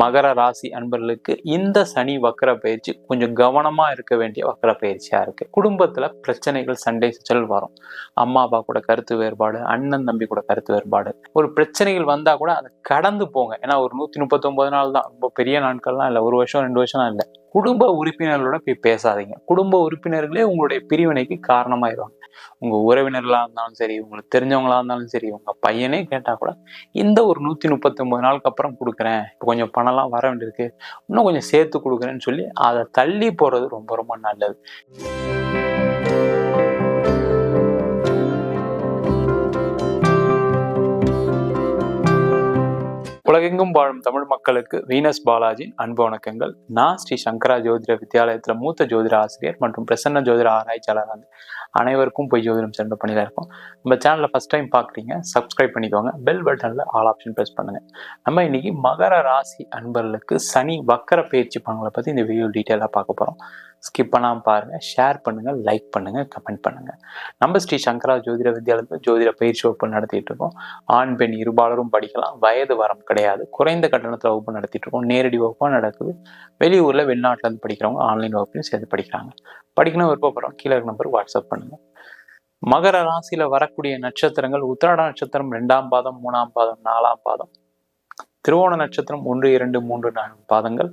மகர ராசி அன்பர்களுக்கு இந்த சனி வக்கர பயிற்சி கொஞ்சம் கவனமா இருக்க வேண்டிய வக்கர பயிற்சியா இருக்கு. குடும்பத்துல பிரச்சனைகள், சண்டை சச்சல் வரும். அம்மா அப்பா கூட கருத்து வேறுபாடு, அண்ணன் தம்பி கூட கருத்து வேறுபாடு, ஒரு பிரச்சனைகள் வந்தா கூட அதை கடந்து போங்க. ஏன்னா ஒரு 139 நாள் தான், ரொம்ப பெரிய நாட்கள்லாம் இல்லை, 1 வருஷம் 2 வருஷம்லாம் இல்லை. குடும்ப உறுப்பினர்களோட போய் பேசாதீங்க. குடும்ப உறுப்பினர்களே உங்களுடைய பிரிவினைக்கு காரணமாயிருவாங்க. உங்க உறவினர்களா இருந்தாலும் சரி, உங்களுக்கு தெரிஞ்சவங்களா இருந்தாலும் சரி, உங்க பையனே கேட்டா கூட இந்த ஒரு 139 நாளுக்கு அப்புறம் கொடுக்குறேன், இப்போ கொஞ்சம் பணம்லாம் வர வேண்டியிருக்கு, இன்னும் கொஞ்சம் சேர்த்து கொடுக்குறேன்னு சொல்லி அதை தள்ளி போறது ரொம்ப ரொம்ப நல்லது. உலகெங்கும் வாழும் தமிழ் மக்களுக்கு வீனஸ் பாலாஜியின் அன்பு வணக்கங்கள். நான் ஸ்ரீ சங்கரா ஜோதிட வித்யாலயத்துல மூத்த ஜோதிட ஆசிரியர் மற்றும் பிரசன்ன ஜோதிட ஆராய்ச்சியாளர். அனைவருக்கும் போய் ஜோதிடம் சென்ற பணியில இருக்கும். நம்ம சேனல்ல ஃபர்ஸ்ட் டைம் பாக்குறீங்க, சப்ஸ்கிரைப் பண்ணிக்கோங்க. பெல் பட்டன்ல ஆல் ஆப்ஷன் பிரஸ் பண்ணுங்க. நம்ம இன்னைக்கு மகர ராசி அன்பர்களுக்கு சனி வக்கர பயிற்சி பலன்களை பத்தி இந்த வீடியோ டீட்டெயிலா பார்க்க போறோம். ஸ்கிப் பண்ணாம பாருங்க, ஷேர் பண்ணுங்க, லைக் பண்ணுங்க, கமெண்ட் பண்ணுங்க. நம்ம ஸ்ரீ சங்கரா ஜோதிட வித்யாலயத்தில் ஜோதிட பயிற்சி வகுப்பு நடத்திட்டு இருக்கோம். ஆண் பெண் இருபாலரும் படிக்கலாம், வயது வரம் கிடையாது. குறைந்த கட்டணத்துல வகுப்பு நடத்திட்டு இருக்கோம். நேரடி வகுப்பா நடக்குது. வெளியூர்ல வெளிநாட்டுல இருந்து படிக்கிறவங்க ஆன்லைன் வகுப்பையும் சேர்த்து படிக்கிறாங்க. படிக்கணும் விருப்பப்படுறோம், கீழே இருக்க நம்பருக்கு வாட்ஸ்அப் பண்ணுங்க. மகர ராசியில வரக்கூடிய நட்சத்திரங்கள்: உத்திராட நட்சத்திரம் 2ஆம் பாதம், 3ஆம் பாதம், 4ஆம் பாதம். திருவோண நட்சத்திரம் 1, 2, 3, 4 பாதங்கள்.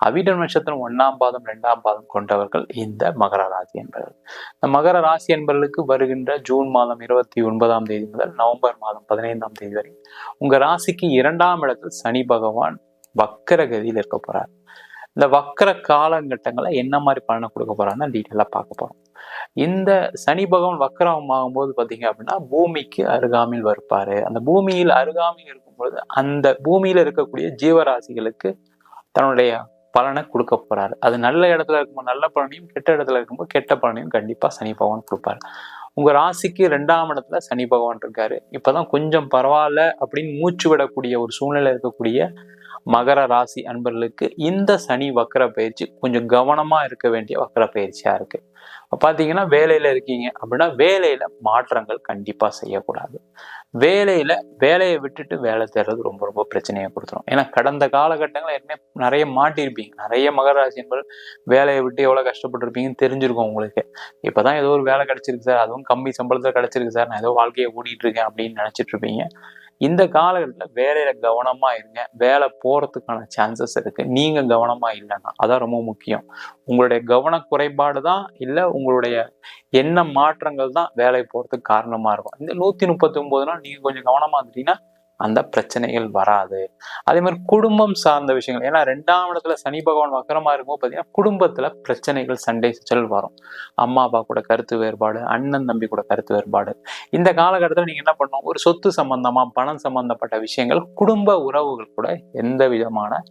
அவிட்டம் நட்சத்திரம் 1ஆம் பாதம், 2ஆம் பாதம் கொண்டவர்கள் இந்த மகர ராசி என்பவர்கள். இந்த மகர ராசி என்பவர்களுக்கு வருகின்ற ஜூன் மாதம் 29ஆம் தேதி முதல் நவம்பர் மாதம் 15ஆம் தேதி வரை உங்க ராசிக்கு 2ஆம் இடத்தில் சனி பகவான் வக்கர கதியில் இருக்க போறார். இந்த வக்கர காலகட்டங்களை என்ன மாதிரி பலனை கொடுக்க போறாருன்னு டீட்டெயிலா பார்க்க போறோம். இந்த சனி பகவான் வக்கரம் ஆகும்போது பாத்தீங்க அப்படின்னா பூமிக்கு அருகாமையில் வருப்பாரு. அந்த பூமியில் அருகாமையில் இருக்கும்பொழுது அந்த பூமியில இருக்கக்கூடிய ஜீவராசிகளுக்கு தன்னுடைய பலனை கொடுக்க போறாரு. அது நல்ல இடத்துல இருக்கும்போது நல்ல பலனையும், கெட்ட இடத்துல இருக்கும்போது கெட்ட பலனையும் கண்டிப்பா சனி பகவான் கொடுப்பாரு. உங்க ராசிக்கு 2ஆம் இடத்துல சனி பகவான் இருக்காரு. இப்பதான் கொஞ்சம் பரவாயில்ல அப்படின்னு மூச்சு விடக்கூடிய ஒரு சூழ்நிலை இருக்கக்கூடிய மகர ராசி அன்பர்களுக்கு இந்த சனி வக்கர பயிற்சி கொஞ்சம் கவனமா இருக்க வேண்டிய வக்கர பயிற்சியா இருக்கு. பாத்தீங்கன்னா வேலையில இருக்கீங்க அப்படின்னா வேலையில மாற்றங்கள் கண்டிப்பா செய்யக்கூடாது. வேலையை விட்டுட்டு வேலை தேடுறது ரொம்ப ரொம்ப பிரச்சனையை கொடுத்துரும். ஏன்னா கடந்த காலகட்டங்கள் ஏற்கனவே நிறைய மாட்டிருப்பீங்க. நிறைய மகர ராசி என்பது வேலையை விட்டு எவ்வளவு கஷ்டப்பட்டு இருப்பீங்கன்னு தெரிஞ்சிருக்கும் உங்களுக்கு. இப்பதான் ஏதோ ஒரு வேலை கிடைச்சிருக்கு சார், அதுவும் கம்மி சம்பளத்துல கிடைச்சிருக்கு சார், நான் ஏதோ வாழ்க்கையை ஓடிட்டு இருக்கேன் அப்படின்னு நினைச்சிட்டு இருப்பீங்க. இந்த காலகட்டத்துல வேலையில கவனமா இருங்க. வேலை போறதுக்கான சான்சஸ் இருக்கு. நீங்க கவனமா இல்லைன்னா அதான் ரொம்ப முக்கியம். உங்களுடைய கவன குறைபாடு தான் இல்ல உங்களுடைய எண்ண மாற்றங்கள் தான் வேலை போறதுக்கு காரணமா இருக்கும். இந்த 139 நாள் நீங்க கொஞ்சம் கவனமா இருந்தீங்கன்னா அந்த பிரச்சனைகள் வராது. அதே மாதிரி குடும்பம் சார்ந்த விஷயங்கள், ஏன்னா 2ஆம் இடத்துல சனி பகவான் வக்கரமா இருக்கும்போது பாத்தீங்கன்னா குடும்பத்துல பிரச்சனைகள், சண்டை சச்சல் வரும். அம்மா அப்பா கூட கருத்து வேறுபாடு, அண்ணன் தம்பி கூட கருத்து வேறுபாடு. இந்த காலகட்டத்தில் நீங்க என்ன பண்ணணும், ஒரு சொத்து சம்பந்தமா, பணம் சம்பந்தப்பட்ட விஷயங்கள், குடும்ப உறவுகள் கூட எந்த விதமான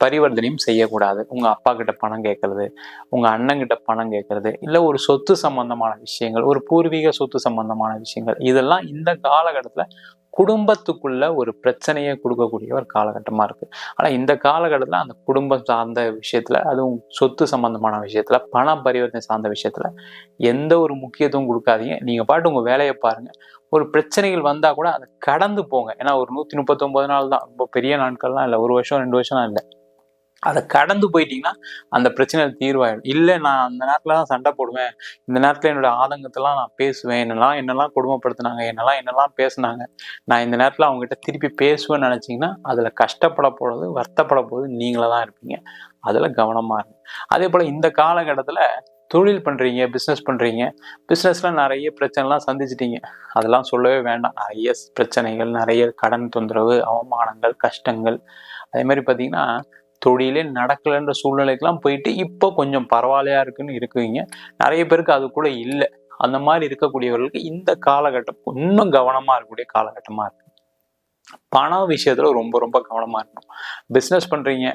பரிவர்த்தனையும் செய்யக்கூடாது. உங்க அப்பா கிட்ட பணம் கேட்கறது, உங்க அண்ணன் கிட்ட பணம் கேட்கறது, இல்ல ஒரு சொத்து சம்பந்தமான விஷயங்கள், ஒரு பூர்வீக சொத்து சம்பந்தமான விஷயங்கள், இதெல்லாம் இந்த காலகட்டத்துல குடும்பத்துக்குள்ள ஒரு பிரச்சனையை கொடுக்கக்கூடிய ஒரு காலகட்டமா இருக்கு. ஆனா இந்த காலகட்டத்துல அந்த குடும்பம் சார்ந்த விஷயத்துல, அதுவும் சொத்து சம்பந்தமான விஷயத்துல, பண பரிவர்த்தனை சார்ந்த விஷயத்துல எந்த ஒரு முக்கியத்துவம் கொடுக்காதீங்க. நீங்க பாட்டு உங்க வேலையை பாருங்க. ஒரு பிரச்சனைகள் வந்தா கூட அதை கடந்து போங்க. ஏன்னா ஒரு 139 நாள் தான், ரொம்ப பெரிய நாட்கள்லாம் இல்லை, 1 வருஷம் 2 வருஷம் இல்லை. அதை கடந்து போயிட்டீங்கன்னா அந்த பிரச்சனை தீர்வாயிடும். இல்லை நான் அந்த நேரத்துல தான் சண்டை போடுவேன், இந்த நேரத்துல என்னோட ஆதங்கத்தெல்லாம் நான் பேசுவேன், என்னெல்லாம் கொடுமைப்படுத்தினாங்க, என்னெல்லாம் பேசுனாங்க, நான் இந்த நேரத்துல அவங்ககிட்ட திருப்பி பேசுவேன்னு நினைச்சீங்கன்னா அதுல கஷ்டப்பட போறது, வருத்தப்பட போறது நீங்களா தான் இருப்பீங்க. அதுல கவனமா இருங்க. அதே போல இந்த காலகட்டத்துல தொழில் பண்றீங்க, பிசினஸ் பண்றீங்க, பிசினஸ்ல நிறைய பிரச்சனைலாம் சந்திச்சிட்டீங்க, அதெல்லாம் சொல்லவே வேண்டாம். நிறைய பிரச்சனைகள், நிறைய கடன் தொந்தரவு, அவமானங்கள், கஷ்டங்கள். அதே மாதிரி பாத்தீங்கன்னா தொழிலே நடக்கலைன்ற சூழ்நிலைக்கெல்லாம் போயிட்டு இப்போ கொஞ்சம் பரவாயில்லையா இருக்குன்னு இருக்குவீங்க. நிறைய பேருக்கு அது கூட இல்லை. அந்த மாதிரி இருக்கக்கூடியவர்களுக்கு இந்த காலகட்டம் இன்னும் கவனமா இருக்கக்கூடிய காலகட்டமா இருக்கு. பண விஷயத்துல ரொம்ப ரொம்ப கவனமா இருக்கணும். பிசினஸ் பண்றீங்க,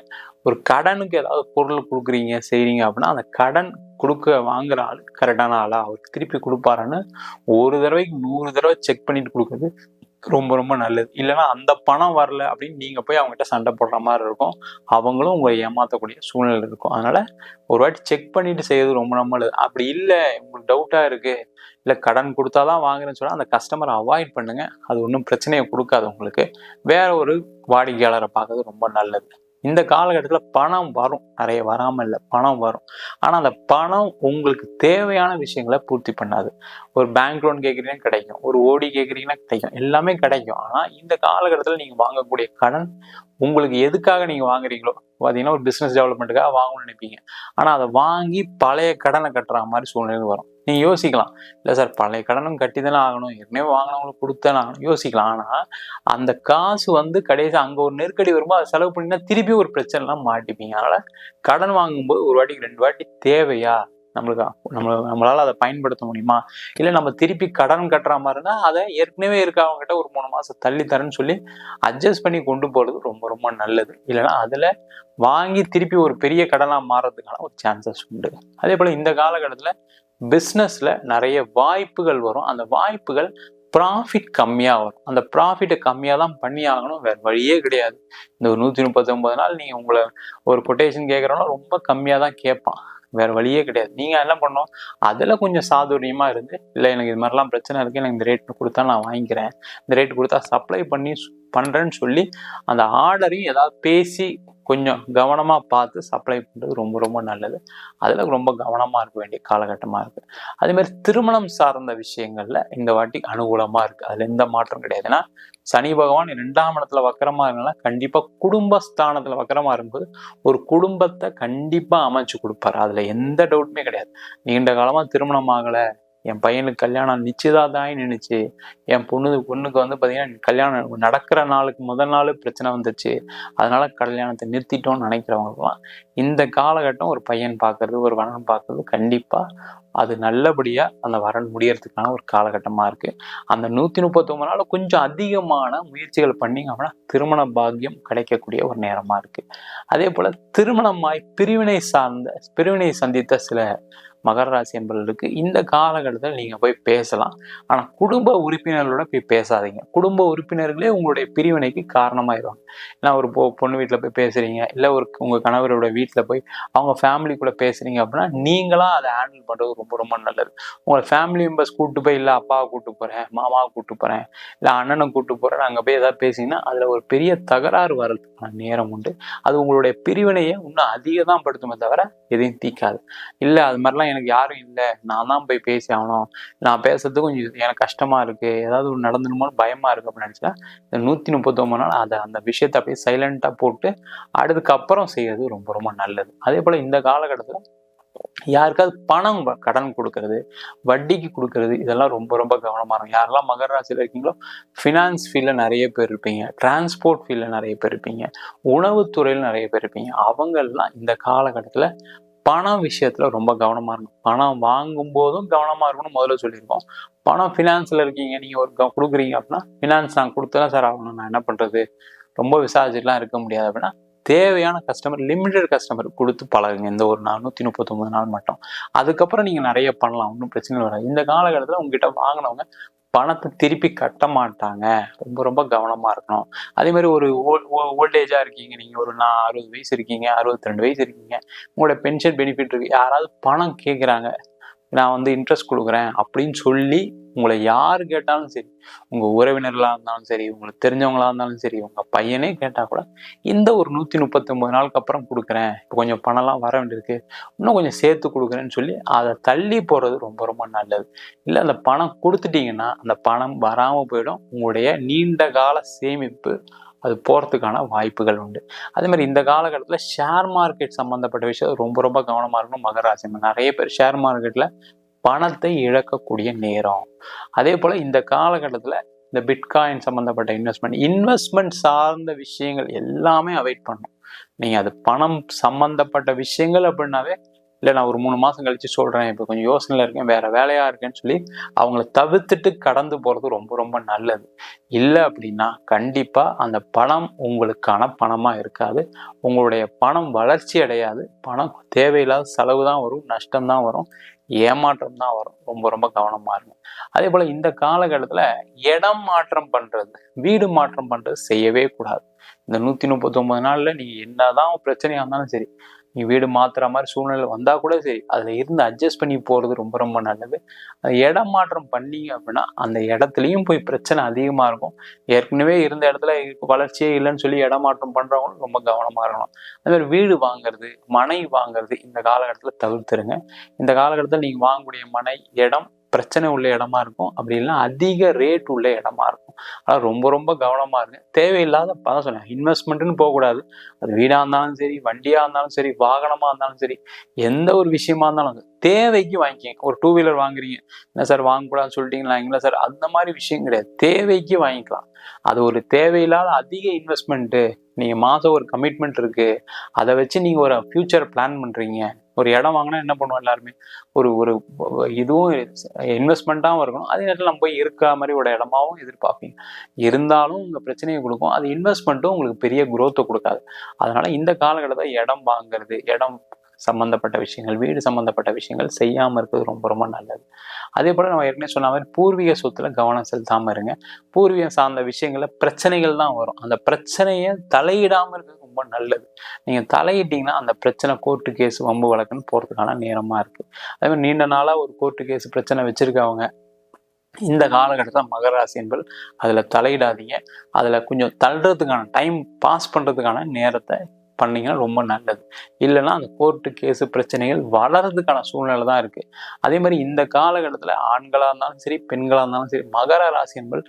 ஒரு கடனுக்கு ஏதாவது பொருள் கொடுக்குறீங்க, செய்றீங்க அப்படின்னா அந்த கடன் வாங்குற ஆள் கரெக்டான ஆளா, அவருக்கு திருப்பி கொடுப்பாருன்னு ஒரு தடவைக்கு 100 தடவை செக் பண்ணிட்டு கொடுக்குறது ரொம்ப ரொம்ப நல்லது. இல்லைன்னா அந்த பணம் வரல அப்படின்னு நீங்க போய் அவங்ககிட்ட சண்டை போடுற மாதிரி இருக்கும். அவங்களும் உங்களை ஏமாத்தக்கூடிய சூழ்நிலை இருக்கும். அதனால ஒரு வாட்டி செக் பண்ணிட்டு செய்யறது ரொம்ப நல்லது. அப்படி இல்லை, உங்களுக்கு டவுட்டா இருக்கு, இல்லை கடன் கொடுத்தாதான் வாங்குறேன்னு சொன்னா அந்த கஸ்டமரை அவாய்ட் பண்ணுங்க. அது ஒன்றும் பிரச்சனையை கொடுக்காது உங்களுக்கு. வேற ஒரு வாடிக்கையாளரை பார்க்கறது ரொம்ப நல்லது. இந்த காலகட்டத்தில் பணம் வரும், நிறைய வராமல் இல்லை, பணம் வரும். ஆனால் அந்த பணம் உங்களுக்கு தேவையான விஷயங்களை பூர்த்தி பண்ணாது. ஒரு பேங்க் லோன் கேட்குறீங்கன்னா கிடைக்கும், ஒரு ஓடி கேட்குறீங்கன்னா கிடைக்கும், எல்லாமே கிடைக்கும். ஆனால் இந்த காலகட்டத்தில் நீங்கள் வாங்கக்கூடிய கடன் உங்களுக்கு எதுக்காக நீங்கள் வாங்குறீங்களோ, பார்த்தீங்கன்னா ஒரு பிஸ்னஸ் டெவலப்மெண்ட்டுக்காக வாங்கணும்னு நினைப்பீங்க. ஆனால் அதை வாங்கி பழைய கடனை கட்டுற மாதிரி சூழ்நிலை வரும். நீங்கள் யோசிக்கலாம், இல்லை சார் பழைய கடனும் கட்டி தானே ஆகணும், ஏற்கனவே வாங்கினவங்களுக்கு கொடுத்தானே ஆகணும் யோசிக்கலாம். ஆனால் அந்த காசு கடைசி அங்கே ஒரு நெருக்கடி வரும்போது அதை செலவு பண்ணிங்கன்னா திருப்பி ஒரு பிரச்சனைலாம் மாட்டிப்பீங்க. அதனால் கடன் வாங்கும்போது ஒரு வாட்டிக்கு 2 வாட்டி தேவையா, நம்மளால அதை பயன்படுத்த முடியுமா, இல்லை நம்ம திருப்பி கடன் கட்டுற மாதிரி இருந்தால் அதை ஏற்கனவே இருக்கவங்க கிட்ட ஒரு 3 மாதம் தள்ளி தரேன்னு சொல்லி அட்ஜஸ்ட் பண்ணி கொண்டு போகிறது ரொம்ப ரொம்ப நல்லது. இல்லைன்னா அதில் வாங்கி திருப்பி ஒரு பெரிய கடனாக மாறதுக்கான ஒரு சான்சஸ் உண்டு. அதே போல் இந்த காலகட்டத்தில் பிஸ்னஸில் நிறைய வாய்ப்புகள் வரும். அந்த வாய்ப்புகள் ப்ராஃபிட் கம்மியாக வரும். அந்த ப்ராஃபிட்டை கம்மியாக தான் பண்ணி ஆகணும், வேறு வழியே கிடையாது. இந்த ஒரு 139 நாள் நீங்கள் உங்களை ஒரு கொட்டேஷன் கேட்குறோன்னா ரொம்ப கம்மியாக தான் கேட்பான், வேறு வழியே கிடையாது. நீங்கள் என்ன பண்ணணும், அதில் கொஞ்சம் சாதுரியமாக இருந்து, இல்லை எனக்கு இது மாதிரிலாம் பிரச்சனை இருக்குது, எனக்கு இந்த ரேட்டு கொடுத்தா நான் வாங்கிக்கிறேன், இந்த ரேட்டு கொடுத்தா சப்ளை பண்ணுறேன்னு சொல்லி அந்த ஆர்டரையும் ஏதாவது பேசி கொஞ்சம் கவனமாக பார்த்து சப்ளை பண்ணுறது ரொம்ப ரொம்ப நல்லது. அதில் ரொம்ப கவனமாக இருக்க வேண்டிய காலகட்டமாக இருக்குது. அதேமாதிரி திருமணம் சார்ந்த விஷயங்களில் இந்த வாட்டி அனுகூலமாக இருக்குது, அதில் எந்த மாற்றம் கிடையாது. ஏன்னா சனி பகவான் 2ஆம் இடத்துல வக்கரமாக இருந்தாலும் கண்டிப்பாக குடும்பஸ்தானத்தில் வக்கரமாக இருக்கும்போது ஒரு குடும்பத்தை கண்டிப்பாக அமைச்சு கொடுப்பாரு, அதில் எந்த டவுட்டுமே கிடையாது. நீண்ட காலமாக திருமணம் ஆகலை, என் பையனுக்கு கல்யாணம் நிச்சயதார்த்தம் நின்றுச்சு, என் பொண்ணுக்கு பார்த்தீங்கன்னா கல்யாணம் நடக்கிற நாளுக்கு முதல் நாள் பிரச்சனை வந்துச்சு, அதனால கல்யாணத்தை நிறுத்திட்டோம்னு நினைக்கிறவங்களுக்குலாம் இந்த காலகட்டம் ஒரு பையன் பார்க்கறது, ஒரு வரன் பார்க்கறது கண்டிப்பாக அது நல்லபடியாக அந்த வரன் முடியறதுக்கான ஒரு காலகட்டமாக இருக்குது. அந்த 139 நாள் கொஞ்சம் அதிகமான முயற்சிகள் பண்ணிங்க அப்படின்னா திருமண பாக்கியம் கிடைக்கக்கூடிய ஒரு நேரமாக இருக்குது. அதே போல் திருமணமாய் பிரிவினை சந்தித்த சில மகர ராசி என்பவர்களுக்கு இந்த காலகட்டத்தில் நீங்கள் போய் பேசலாம். ஆனால் குடும்ப உறுப்பினர்களோட போய் பேசாதீங்க. குடும்ப உறுப்பினர்களே உங்களுடைய பிரிவினைக்கு காரணமாயிருவாங்க. ஏன்னா ஒரு பொண்ணு வீட்டில் போய் பேசுகிறீங்க, இல்லை உங்கள் கணவரோட வீட்டில் போய் அவங்க ஃபேமிலி கூட பேசுகிறீங்க அப்படின்னா நீங்களாம் அதை ஹேண்டில் பண்ணுறது ரொம்ப ரொம்ப நல்லது. உங்களை ஃபேமிலி மெம்பர்ஸ் கூப்பிட்டு போய், இல்லை அப்பாவை கூப்பிட்டு போகிறேன், மாமாவை கூப்பிட்டு போகிறேன், இல்லை அண்ணனை கூப்பிட்டு போகிறேன், அங்கே போய் ஏதாவது பேசிங்கன்னா அதில் ஒரு பெரிய தகராறு வர்றதுக்கான நேரம் உண்டு. அது உங்களுடைய பிரிவினையை இன்னும் அதிகம் தான் படுத்துமே தவிர எதையும் தீக்காது. இல்லை அது மாதிரிலாம் எனக்கு யாரும் இல்லை, நான் தான் போய் பேசி ஆகணும், நான் பேசுறதுக்கு கொஞ்சம் எனக்கு கஷ்டமா இருக்கு, ஏதாவது ஒன்று நடந்துடுமோன்னு பயமா இருக்கு அப்படின்னு நினைச்சா இந்த 139 நாள் அந்த விஷயத்தை அப்படியே சைலண்டா போட்டு அதுக்கப்புறம் செய்யறது ரொம்ப ரொம்ப நல்லது. அதே போல இந்த காலகட்டத்துல யாருக்காவது பணம் கடன் கொடுக்கறது, வட்டிக்கு கொடுக்கறது, இதெல்லாம் ரொம்ப ரொம்ப கவனமா இருக்கும். யாரெல்லாம் மகர ராசியில் இருக்கீங்களோ ஃபினான்ஸ் ஃபீல்டில் நிறைய பேர் இருப்பீங்க, டிரான்ஸ்போர்ட் ஃபீல்டில் நிறைய பேர் இருப்பீங்க, உணவுத்துறையில் நிறைய பேர் இருப்பீங்க. அவங்கெல்லாம் இந்த காலகட்டத்தில் பணம் விஷயத்துல ரொம்ப கவனமா இருக்கணும். பணம் வாங்கும் போதும் கவனமா இருக்கணும், முதல்ல சொல்லியிருக்கோம். பணம் ஃபினான்ஸ்ல இருக்கீங்க, நீங்க ஒரு கொடுக்குறீங்க அப்படின்னா ஃபினான்ஸ் நான் கொடுத்தேன் சார் ஆகணும், நான் என்ன பண்றது, ரொம்ப விசாரிச்சுட்டுலாம் இருக்க முடியாது அப்படின்னா தேவையான கஸ்டமர், லிமிடெட் கஸ்டமர் கொடுத்து பழகுங்க இந்த ஒரு 139 நாள் மட்டும். அதுக்கப்புறம் நீங்க நிறைய பண்ணலாம், ஒன்றும் பிரச்சனை வராது. இந்த காலகட்டத்தில் உங்ககிட்ட வாங்கினவங்க பணத்தை திருப்பி கட்ட மாட்டாங்க, ரொம்ப ரொம்ப கவனமா இருக்கணும். அதே மாதிரி ஒரு ஓல்டேஜா இருக்கீங்க, நீங்க ஒரு 60 வயசு இருக்கீங்க, 62 வயசு இருக்கீங்க, உங்களோட பென்ஷன் பெனிஃபிட் இருக்கு, யாராவது பணம் கேட்குறாங்க, நான் இன்ட்ரெஸ்ட் கொடுக்குறேன் அப்படின்னு சொல்லி உங்களை யார் கேட்டாலும் சரி, உங்க உறவினர்களா இருந்தாலும் சரி, உங்களுக்கு தெரிஞ்சவங்களா இருந்தாலும் சரி, உங்க பையனே கேட்டா கூட இந்த ஒரு 139 நாளுக்கு அப்புறம் கொடுக்குறேன், இப்போ கொஞ்சம் பணம்லாம் வர வேண்டியிருக்கு, இன்னும் கொஞ்சம் சேர்த்து கொடுக்குறேன்னு சொல்லி அதை தள்ளி போறது ரொம்ப ரொம்ப நல்லது. இல்லை அந்த பணம் கொடுத்துட்டீங்கன்னா அந்த பணம் வராமல் போயிடும், உங்களுடைய நீண்ட கால சேமிப்பு அது போகிறதுக்கான வாய்ப்புகள் உண்டு. அதே மாதிரி இந்த காலகட்டத்தில் ஷேர் மார்க்கெட் சம்மந்தப்பட்ட விஷயம் ரொம்ப ரொம்ப கவனமாக இருக்கணும் மகராசி. நிறைய பேர் ஷேர் மார்க்கெட்டில் பணத்தை இழக்கக்கூடிய நேரம். அதே போல் இந்த காலகட்டத்தில் இந்த பிட்காயின் சம்மந்தப்பட்ட இன்வெஸ்ட்மெண்ட் சார்ந்த விஷயங்கள் எல்லாமே அவாய்ட் பண்ணணும். நீங்கள் அது பணம் சம்மந்தப்பட்ட விஷயங்கள் அப்படின்னாவே, இல்லை நான் ஒரு 3 மாதம் கழிச்சு சொல்கிறேன், இப்போ கொஞ்சம் யோசனையில் இருக்கேன், வேறு வேலையாக இருக்கேன்னு சொல்லி அவங்கள தவிர்த்துட்டு கடந்து போகிறது ரொம்ப ரொம்ப நல்லது. இல்லை அப்படின்னா கண்டிப்பாக அந்த பணம் உங்களுக்கான பணமாக இருக்காது, உங்களுடைய பணம் வளர்ச்சி அடையாது, பணம் தேவையில்லாத செலவு தான் வரும், நஷ்டம்தான் வரும், ஏமாற்றம் தான் வரும். ரொம்ப ரொம்ப கவனமாக இருக்கும். அதே போல் இந்த காலகட்டத்தில் இடம் மாற்றம் பண்ணுறது, வீடு மாற்றம் பண்ணுறது செய்யவே கூடாது. இந்த 139 நாளில் நீங்கள் என்னதான் பிரச்சனையாக இருந்தாலும் சரி, நீ வீடு மாத்துற மாதிரி சூழ்நிலை வந்தா கூட சரி, அதுல இருந்து அட்ஜஸ்ட் பண்ணி போறது ரொம்ப ரொம்ப நல்லது. இடம் மாற்றம் பண்ணீங்க அப்படின்னா அந்த இடத்துலயும் போய் பிரச்சனை அதிகமா இருக்கும். ஏற்கனவே இருந்த இடத்துல வளர்ச்சியே இல்லைன்னு சொல்லி இடம் மாற்றம் பண்றவங்களும் ரொம்ப கவனமா இருக்கணும். அதே மாதிரி வீடு வாங்குறது, மனை வாங்குறது இந்த காலகட்டத்துல தவிர்த்துருங்க. இந்த காலகட்டத்தில் நீங்க வாங்கக்கூடிய மனை, இடம் பிரச்சனை உள்ள இடமா இருக்கும். அப்படி இல்லைன்னா அதிக ரேட் உள்ள இடமா இருக்கும். ஆனா ரொம்ப ரொம்ப கவனமா இருங்க. தேவையில்லாத பணம் சொன்னேன், இன்வெஸ்ட்மெண்ட்னு போகக்கூடாது. அது வீடா இருந்தாலும் சரி, வண்டியா இருந்தாலும் சரி, வாகனமா இருந்தாலும் சரி, எந்த ஒரு விஷயமா இருந்தாலும் தேவைக்கு வாங்கிக்கங்க. ஒரு 2 வீலர் வாங்குறீங்க, என்ன சார் வாங்கக்கூடாதுன்னு சொல்லிட்டீங்களா? இல்லை சார், அந்த மாதிரி விஷயம் கிடையாது. தேவைக்கு வாங்கிக்கலாம். அது ஒரு தேவையில்லாத அதிக இன்வெஸ்ட்மெண்ட்டு. நீங்க மாசம் ஒரு கமிட்மெண்ட் இருக்கு, அதை வச்சு நீங்க ஒரு ஃபியூச்சர் பிளான் பண்றீங்க. ஒரு இடம் வாங்கினா என்ன பண்ணுவோம் எல்லாருமே, ஒரு ஒரு இதுவும் இன்வெஸ்ட்மெண்ட்டாகவும் இருக்கணும், அதே நேரத்தில் நம்ம போய் இருக்கிற மாதிரி ஒரு இடமாவும் எதிர்பார்ப்பீங்க. இருந்தாலும் உங்க பிரச்சனையை கொடுக்கும். அது இன்வெஸ்ட்மெண்ட்டும் உங்களுக்கு பெரிய குரோத்தை கொடுக்காது. அதனால இந்த காலகட்டத்தில் இடம் வாங்குறது, இடம் சம்பந்தப்பட்ட விஷயங்கள், வீடு சம்பந்தப்பட்ட விஷயங்கள் செய்யாம இருக்கிறது ரொம்ப ரொம்ப நல்லது. அதே போல நம்ம ஏற்கனவே சொன்ன மாதிரி பூர்வீக சொத்துல கவனம் செலுத்தாம இருங்க. பூர்வீகம் சார்ந்த விஷயங்கள்ல பிரச்சனைகள் தான் வரும். அந்த பிரச்சனையை தலையிடாம இருக்கிறது ரொம்ப நல்லது. நீங்க தலையிட்டீங்கன்னா அந்த பிரச்சனை கோர்ட்டு கேஸ், வம்பு வழக்குன்னு போறதுக்கான நேரமா இருக்கு. அதே மாதிரி நீண்ட நாளா ஒரு கோர்ட்டு கேஸ் பிரச்சனை வச்சிருக்கவங்க இந்த காலகட்டத்தில் மகர ராசி என்பது அதுல தலையிடாதீங்க. அதுல கொஞ்சம் தள்ளுறதுக்கான டைம் பாஸ் பண்றதுக்கான நேரத்தை பண்ணீங்கன்னா ரொம்ப நல்லது. இல்லைன்னா அந்த கோர்ட்டு கேஸு பிரச்சனைகள் வளர்றதுக்கான சூழ்நிலை தான் இருக்கு. அதே மாதிரி இந்த காலகட்டத்தில் ஆண்களா இருந்தாலும் சரி, பெண்களா இருந்தாலும் சரி, மகர ராசி என்பது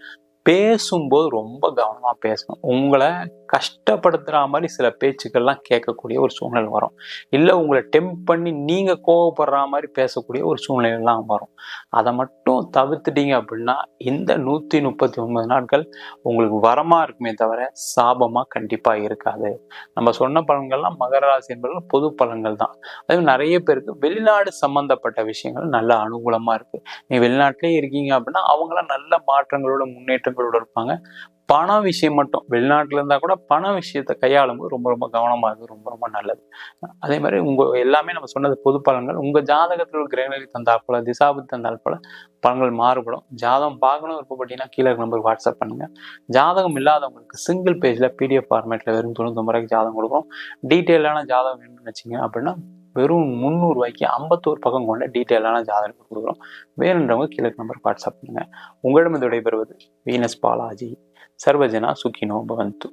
பேசும்போது ரொம்ப கவனமா பேசணும். உங்களை கஷ்டப்படுத்துற மாதிரி சில பேச்சுக்கள்லாம் கேட்கக்கூடிய ஒரு சூழ்நிலை வரும். இல்லை உங்களை டெம்ப் பண்ணி நீங்க கோவப்படுற மாதிரி பேசக்கூடிய ஒரு சூழ்நிலைலாம் வரும். அதை மட்டும் தவிர்த்துட்டீங்க அப்படின்னா இந்த 139 நாட்கள் உங்களுக்கு வரமா இருக்குமே தவிர சாபமா கண்டிப்பா இருக்காது. நம்ம சொன்ன பலன்கள்லாம் மகர ராசி என்பது பொது பலன்கள் தான். அதே நிறைய பேருக்கு வெளிநாடு சம்பந்தப்பட்ட விஷயங்கள் நல்ல அனுகூலமா இருக்கு. நீ வெளிநாட்டிலே இருக்கீங்க அப்படின்னா அவங்களாம் நல்ல மாற்றங்களோட முன்னேற்றங்களோட இருப்பாங்க. பண விஷயம் மட்டும் வெளிநாட்டுல இருந்தா கூட பண விஷயத்தை கையாளும் போது ரொம்ப ரொம்ப கவனமா இருக்கு, ரொம்ப ரொம்ப நல்லது. அதே மாதிரி உங்க எல்லாமே நம்ம சொன்னது பொது பலன்கள். உங்க ஜாதகத்தில் ஒரு கிரகநிலை தந்தால் போல, திசாபுத்தி தந்தால் போல பலன்கள் மாறுபடும். ஜாதகம் பார்க்கணும் விருப்பப்பட்டீங்கன்னா கீழே நம்பருக்கு வாட்ஸ்அப் பண்ணுங்க. ஜாதகம் இல்லாதவங்களுக்கு சிங்கிள் பேஜ்ல PDF ஃபார்மேட்ல வெறும் 99 ரூபாய்க்கு ஜாதகம் கொடுக்குறோம். டீட்டெயிலான ஜாதகம் வேணும்னு வச்சிங்க அப்படின்னா வெறும் 300 ரூபாய்க்கு 51 பக்கம் கொண்ட டீட்டெயிலான ஜாதகம் கொடுக்குறோம். வேணுன்றவங்க கீழே நம்பருக்கு வாட்ஸ்அப் பண்ணுங்க. உங்களிடம் விடைபெறுவது வீனஸ் பாலாஜி. சர்வஜனா சுகினோ பவந்து.